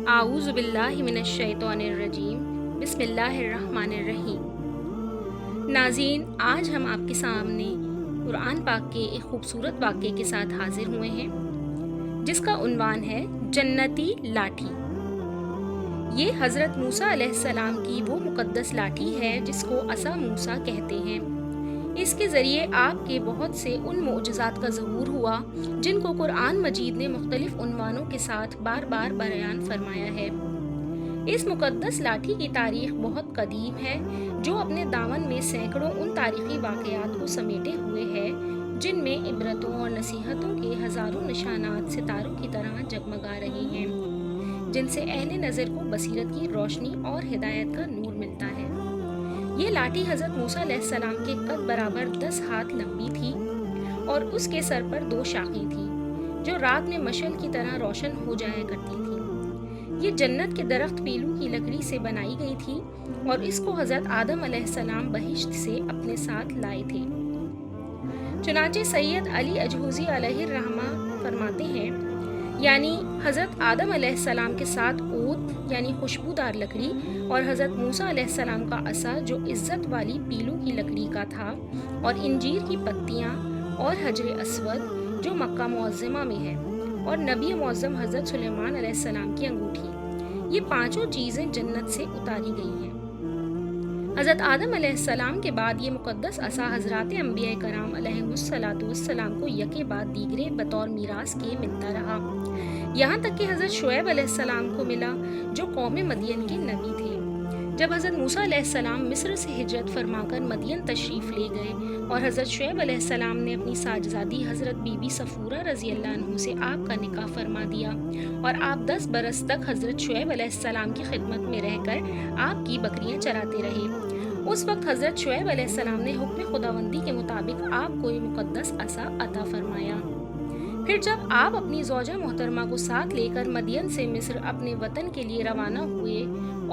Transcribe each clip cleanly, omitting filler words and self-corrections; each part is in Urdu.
اعوذ باللہ من الشیطان الرجیم، بسم اللہ الرحمن الرحیم۔ ناظرین، آج ہم آپ کے سامنے قرآن پاک کے ایک خوبصورت واقعے کے ساتھ حاضر ہوئے ہیں، جس کا عنوان ہے جنتی لاٹھی۔ یہ حضرت موسیٰ علیہ السلام کی وہ مقدس لاٹھی ہے جس کو عصا موسیٰ کہتے ہیں۔ اس کے ذریعے آپ کے بہت سے ان معجزات کا ظہور ہوا جن کو قرآن مجید نے مختلف عنوانوں کے ساتھ بار بار بیان فرمایا ہے۔ اس مقدس لاٹھی کی تاریخ بہت قدیم ہے، جو اپنے دامن میں سینکڑوں ان تاریخی واقعات کو سمیٹے ہوئے ہے جن میں عبرتوں اور نصیحتوں کے ہزاروں نشانات ستاروں کی طرح جگمگا رہے ہیں، جن سے اہل نظر کو بصیرت کی روشنی اور ہدایت کا نور ملتا ہے۔ یہ لاٹھی حضرت موسیٰ علیہ السلام کے قد برابر 10 ہاتھ لمبی تھی اور اس کے سر پر 2 شاخیں تھیں جو رات میں مشعل کی طرح روشن ہو جایا کرتی تھیں۔ یہ جنت کے درخت پیلو کی لکڑی سے بنائی گئی تھی اور اس کو حضرت آدم علیہ السلام بہشت سے اپنے ساتھ لائے تھے۔ چنانچہ سید علی اجوزی علیہ الرحمہ فرماتے ہیں، یعنی حضرت آدم علیہ السلام کے ساتھ عود یعنی خوشبودار لکڑی اور حضرت موسیٰ علیہ السلام کا عصا جو عزت والی پیلو کی لکڑی کا تھا، اور انجیر کی پتیاں اور حجر اسود جو مکہ معظمہ میں ہے، اور نبی معظم حضرت سلیمان علیہ السلام کی انگوٹھی، یہ 5 چیزیں جنت سے اتاری گئی ہیں۔ حضرت آدم علیہ السلام کے بعد یہ مقدس عصا حضرات انبیاء کرام علیہم الصلاۃ والسلام کو یکے بعد دیگرے بطور میراث کے ملتا رہا، یہاں تک کہ حضرت شعیب علیہ السلام کو ملا جو قوم مدین کے نبی تھے۔ جب حضرت موسیٰ علیہ السلام مصر سے ہجرت فرما کر مدین تشریف لے گئے اور حضرت شعیب علیہ السلام نے اپنی ساجزادی حضرت بی بی صفورہ رضی اللہ عنہ سے آپ کا نکاح فرما دیا اور آپ 10 برس تک حضرت شعیب علیہ السلام کی خدمت میں رہ کر آپ کی بکریاں چراتے رہے، اس وقت حضرت شعیب علیہ السلام نے حکم خداوندی کے مطابق آپ کو یہ مقدس عصا عطا فرمایا۔ پھر جب آپ اپنی زوجہ محترمہ کو ساتھ لے کر مدین سے مصر اپنے وطن کے لیے روانہ ہوئے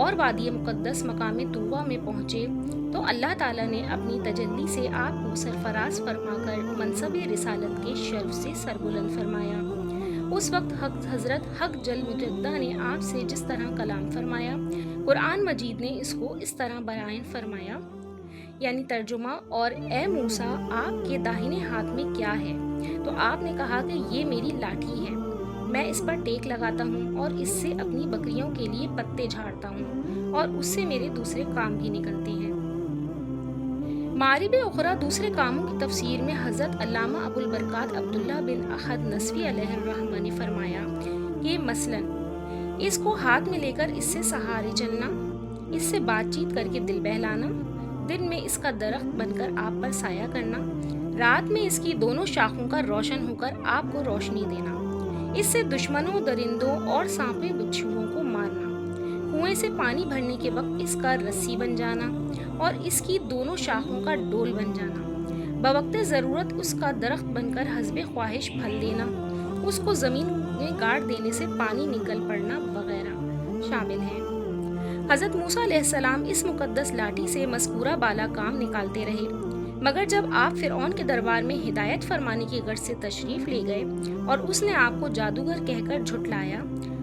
اور وادی مقدس مقام طوبہ میں پہنچے تو اللہ تعالیٰ نے اپنی تجلی سے آپ کو سرفراز فرما کر منصب رسالت کے شرف سے سربلند فرمایا۔ اس وقت حضرت حق جل مجدہ نے آپ سے جس طرح کلام فرمایا، قرآن مجید نے اس کو اس طرح بیان فرمایا، یعنی ترجمہ، اور اے موسیٰ آپ کے داہنے ہاتھ میں کیا ہے؟ تو آپ نے کہا کہ یہ میری لاٹھی ہے، میں اس پر ٹیک لگاتا ہوں اور اس سے اپنی بکریوں کے لیے پتے جھاڑتا ہوں اور اس سے میرے دوسرے کام بھی نکلتے ہیں۔ معارب اخرى دوسرے کاموں کی تفسیر میں حضرت علامہ ابو البرکات عبداللہ بن احد نصفی علیہ الرحمہ نے فرمایا کہ مثلاً اس کو ہاتھ میں لے کر اس سے سہارے چلنا، اس سے بات چیت کر کے دل بہلانا، دن میں اس کا درخت بن کر آپ پر سایہ کرنا، رات میں اس کی دونوں شاخوں کا روشن ہو کر آپ کو روشنی دینا، اس سے دشمنوں، درندوں اور سانپیں بچھوؤں کو مارنا، کنویں سے پانی بھرنے کے وقت اس کا رسی بن جانا اور اس کی دونوں شاخوں کا ڈول بن جانا، بوقت ضرورت اس کا درخت بن کر حسب خواہش پھل دینا، اس کو زمین میں گاڑ دینے سے پانی نکل پڑنا وغیرہ شامل ہیں۔ حضرت موسیٰ علیہ السلام اس مقدس لاٹھی سے مذکورہ بالا کام نکالتے رہے، مگر جب آپ فرعون کے دربار میں ہدایت فرمانے کی غرض سے تشریف لے گئے اور اس نے آپ کو جادوگر کہہ کر جھٹلایا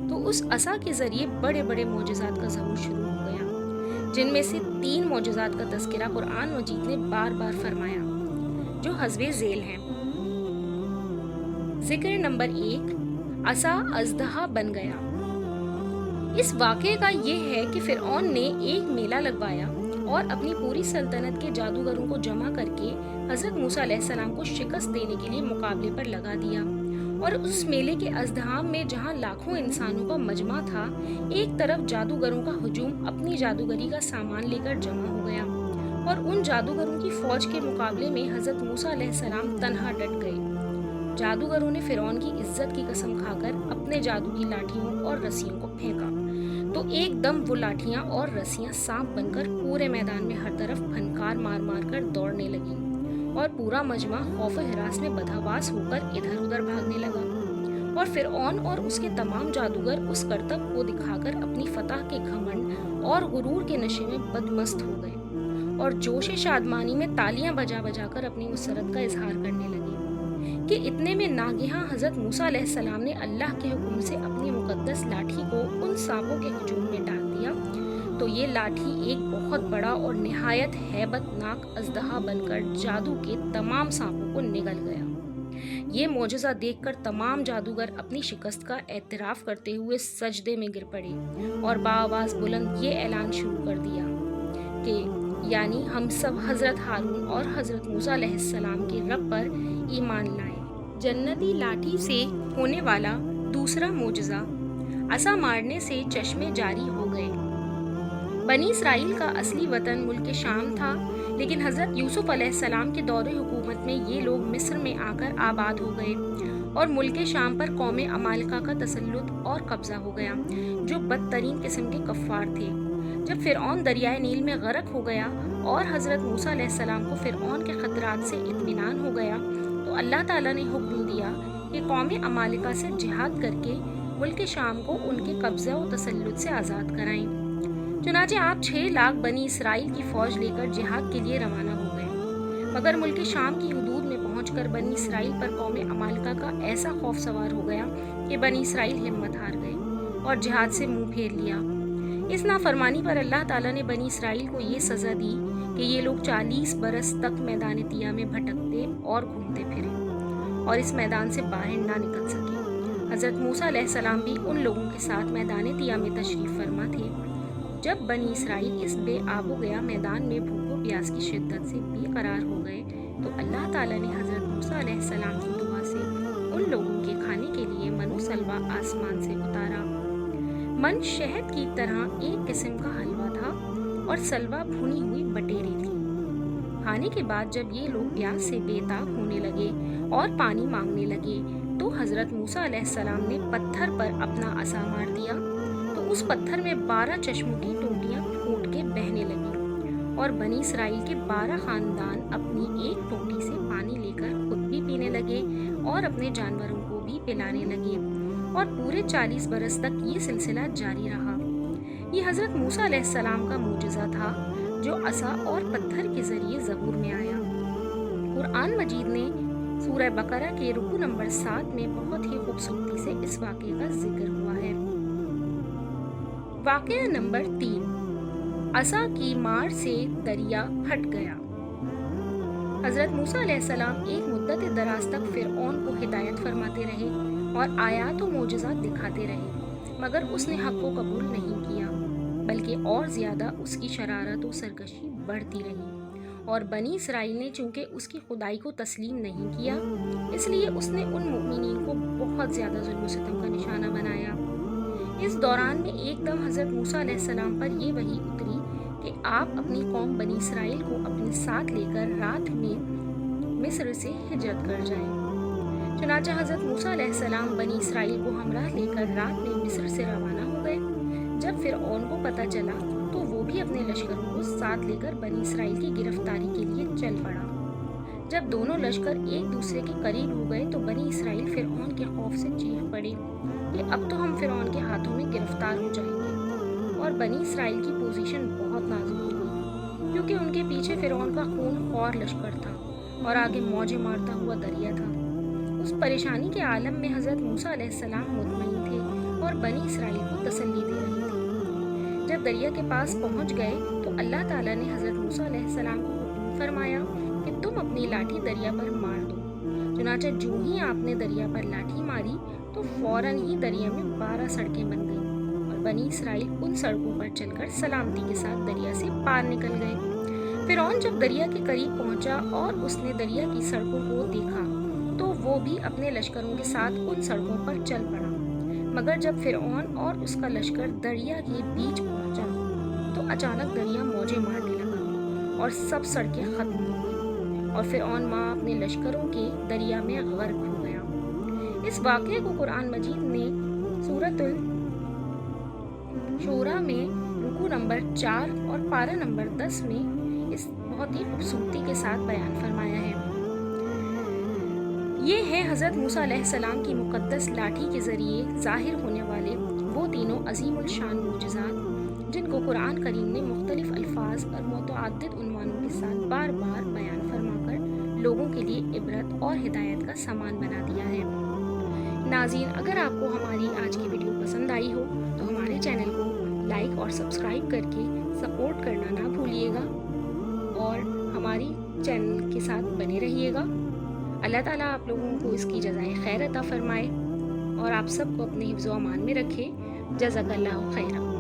تو اس عصا کے ذریعے بڑے بڑے معجزات کا ظہور شروع ہو گیا، جن میں سے 3 معجزات کا تذکرہ قرآن مجید نے بار بار فرمایا جو حسب ذیل ہیں۔ ذکر نمبر 1، عصا اژدہا بن گیا۔ اس واقعے کا یہ ہے کہ فرعون نے ایک میلہ لگوایا اور اپنی پوری سلطنت کے جادوگروں کو جمع کر کے حضرت موسیٰ علیہ السلام کو شکست دینے کے لیے مقابلے پر لگا دیا، اور اس میلے کے ازدحام میں جہاں لاکھوں انسانوں کا مجمع تھا، ایک طرف جادوگروں کا ہجوم اپنی جادوگری کا سامان لے کر جمع ہو گیا اور ان جادوگروں کی فوج کے مقابلے میں حضرت موسیٰ علیہ السلام تنہا ڈٹ گئے۔ جادوگروں نے فرعون کی عزت کی قسم کھا کر اپنے جادو کی لاٹھیوں اور رسیوں کو پھینکا تو ایک دم وہ لاٹھیاں اور رسیاں سانپ بن کر پورے میدان میں ہر طرف پھنکار مار مار کر دوڑنے لگیں اور پورا مجمع خوف و ہراس میں بدحواس ہو کر ادھر ادھر بھاگنے لگا، اور فرعون اور اس کے تمام جادوگر اس کرتب کو دکھا کر اپنی فتح کے گھمنڈ اور غرور کے نشے میں بدمست ہو گئے اور جوش شادمانی میں تالیاں بجا بجا کر اپنی مسرت کا اظہار کرنے لگے۔ کہ اتنے میں ناگہاں حضرت موسیٰ علیہ السلام نے اللہ کے حکم سے اپنی مقدس لاٹھی کو ان سانپوں کے ہجوم میں ڈال دیا تو یہ لاٹھی ایک بہت بڑا اور نہایت ہیبت ناک اژدہا بن کر جادو کے تمام سانپوں کو نگل گیا۔ یہ معجزہ دیکھ کر تمام جادوگر اپنی شکست کا اعتراف کرتے ہوئے سجدے میں گر پڑے اور بآواز بلند یہ اعلان شروع کر دیا کہ یعنی ہم سب حضرت ہارون اور حضرت موسیٰ علیہ السلام کے رب پر ایمان لائے۔ جنتی لاٹھی سے ہونے والا دوسرا معجزہ، عصا مارنے سے چشمے جاری ہو گئے۔ بنی اسرائیل کا اصلی وطن ملک شام تھا، لیکن حضرت یوسف علیہ السلام کے دور حکومت میں یہ لوگ مصر میں آ کر آباد ہو گئے اور ملک شام پر قوم عمالقہ کا تسلط اور قبضہ ہو گیا، جو بدترین قسم کے کفار تھے۔ جب فرعون دریائے نیل میں غرق ہو گیا اور حضرت موسیٰ علیہ السلام کو فرعون کے خطرات سے اطمینان ہو گیا تو اللہ تعالیٰ نے حکم دیا کہ قوم عمالقہ سے جہاد کر کے ملک شام کو ان کے قبضہ و تسلط سے آزاد کرائیں۔ چنانچہ آپ 6 لاکھ بنی اسرائیل کی فوج لے کر جہاد کے لیے روانہ ہو گئے، مگر ملک شام کی حدود میں پہنچ کر بنی اسرائیل پر قوم عمالقہ کا ایسا خوف سوار ہو گیا کہ بنی اسرائیل ہمت ہار گئے اور جہاد سے منہ پھیر لیا۔ اس نافرمانی پر اللہ تعالیٰ نے بنی اسرائیل کو یہ سزا دی کہ یہ لوگ 40 برس تک میدان طیہ میں بھٹکتے اور گھومتے پھرے اور اس میدان سے باہر نہ نکل سکے۔ حضرت موسیٰ علیہ السلام بھی ان لوگوں کے ساتھ میدان طیہ میں تشریف فرما تھے۔ جب بنی اسرائیل اس بے آب و گیا میدان میں بھوک و پیاس کی شدت سے بے قرار ہو گئے تو اللہ تعالیٰ نے حضرت موسیٰ علیہ السلام کی دعا سے ان لوگوں کے کھانے کے لیے من و سلوہ آسمان سے اتارا۔ من شہد کی طرح ایک قسم کا حلوہ تھا اور سلوہ بھنی ہوئی بٹیریں تھی۔ کھانے کے بعد جب یہ لوگ پیاس سے بے تاب ہونے لگے اور پانی مانگنے لگے تو حضرت موسیٰ علیہ السلام نے پتھر پر اپنا عصا مار دیا تو اس پتھر میں 12 چشموں کی ٹوٹیاں پھوٹ کے بہنے لگیں اور بنی اسرائیل کے 12 خاندان اپنی ایک ٹوٹی سے پانی لے کر خود بھی پینے لگے اور اپنے جانوروں کو بھی پلانے لگے اور پورے 40 برس تک یہ سلسلہ جاری رہا۔ یہ حضرت موسیٰ علیہ السلام کا معجزہ تھا جو عصا اور پتھر کے ذریعے زبور میں آیا۔ قرآن مجید نے سورہ بقرہ کے رکوع نمبر 7 میں بہت ہی خوبصورتی سے اس واقعے کا ذکر ہوا ہے۔ واقعہ نمبر 3، عصا کی مار سے دریا پھٹ گیا۔ حضرت موسیٰ علیہ السلام ایک مدت دراز تک فرعون کو ہدایت فرماتے رہے اور آیات و معجزات دکھاتے رہے، مگر اس نے حق کو قبول نہیں کیا، بلکہ اور زیادہ اس کی شرارت و سرکشی بڑھتی رہی اور بنی اسرائیل نے چونکہ اس کی خدائی کو تسلیم نہیں کیا، اس لیے اس نے ان مؤمنین کو بہت زیادہ ظلم و ستم کا نشانہ بنایا۔ اس دوران میں ایک دم حضرت موسیٰ علیہ السلام پر یہ وحی اتری کہ آپ اپنی قوم بنی اسرائیل کو اپنے ساتھ لے کر رات میں مصر سے ہجرت کر جائیں۔ چنانچہ حضرت موسیٰ علیہ السلام بنی اسرائیل کو ہمراہ لے کر رات میں مصر سے روانہ ہو گئے۔ جب فرعون کو پتہ چلا تو وہ بھی اپنے لشکروں کو ساتھ لے کر بنی اسرائیل کی گرفتاری کے لیے چل پڑا۔ جب دونوں لشکر ایک دوسرے کے قریب ہو گئے تو بنی اسرائیل فرعون کے خوف سے چیخ پڑے کہ اب تو ہم فرعون کے ہاتھوں میں گرفتار ہو جائیں گے، اور بنی اسرائیل کی پوزیشن بہت نازک ہو گئی کیونکہ ان کے پیچھے فرعون کا خون خوار لشکر تھا اور آگے موجیں مارتا ہوا دریا تھا۔ اس پریشانی کے عالم میں حضرت موسیٰ علیہ السلام مطمئن تھے اور بنی اسرائیل کو تسلی دے رہے تھے۔ جب دریا کے پاس پہنچ گئے تو اللہ تعالیٰ نے حضرت موسیٰ علیہ السلام کو حکم فرمایا کہ تم اپنی لاٹھی دریا پر مار دو۔ چنانچہ جو ہی آپ نے دریا پر لاٹھی ماری تو فوراً ہی دریا میں 12 سڑکیں بن گئیں اور بنی اسرائیل ان سڑکوں پر چل کر سلامتی کے ساتھ دریا سے پار نکل گئے۔ فرعون جب دریا کے قریب پہنچا اور اس نے دریا کی سڑکوں کو دیکھا تو وہ بھی اپنے لشکروں کے ساتھ ان سڑکوں پر چل پڑا، مگر جب فرعون اور اس کا لشکر دریا کے بیچ پہنچا تو اچانک دریا موجیں مارنے لگا اور سب سڑکیں ختم ہو گئیں اور فرعون ماں اپنے لشکروں کے دریا میں غرق ہو گیا۔ اس واقعے کو قرآن مجید نے سورۃ الشورى میں رکوع نمبر 4 اور پارہ نمبر 10 میں اس بہت ہی خوبصورتی کے ساتھ بیان فرمایا ہے۔ یہ ہے حضرت موسیٰ علیہ السلام کی مقدس لاٹھی کے ذریعے ظاہر ہونے والے وہ تینوں عظیم الشان معجزات جن کو قرآن کریم نے مختلف الفاظ اور متعدد عنوانوں کے ساتھ بار بار بیان فرما کر لوگوں کے لیے عبرت اور ہدایت کا سامان بنا دیا ہے۔ ناظرین، اگر آپ کو ہماری آج کی ویڈیو پسند آئی ہو تو ہمارے چینل کو لائک اور سبسکرائب کر کے سپورٹ کرنا نہ بھولیے گا اور ہماری چینل کے ساتھ بنے رہیے گا۔ اللہ تعالیٰ آپ لوگوں کو اس کی جزائے خیر عطا فرمائے اور آپ سب کو اپنے حفظ و امان میں رکھے۔ جزاک اللہ خیرہ۔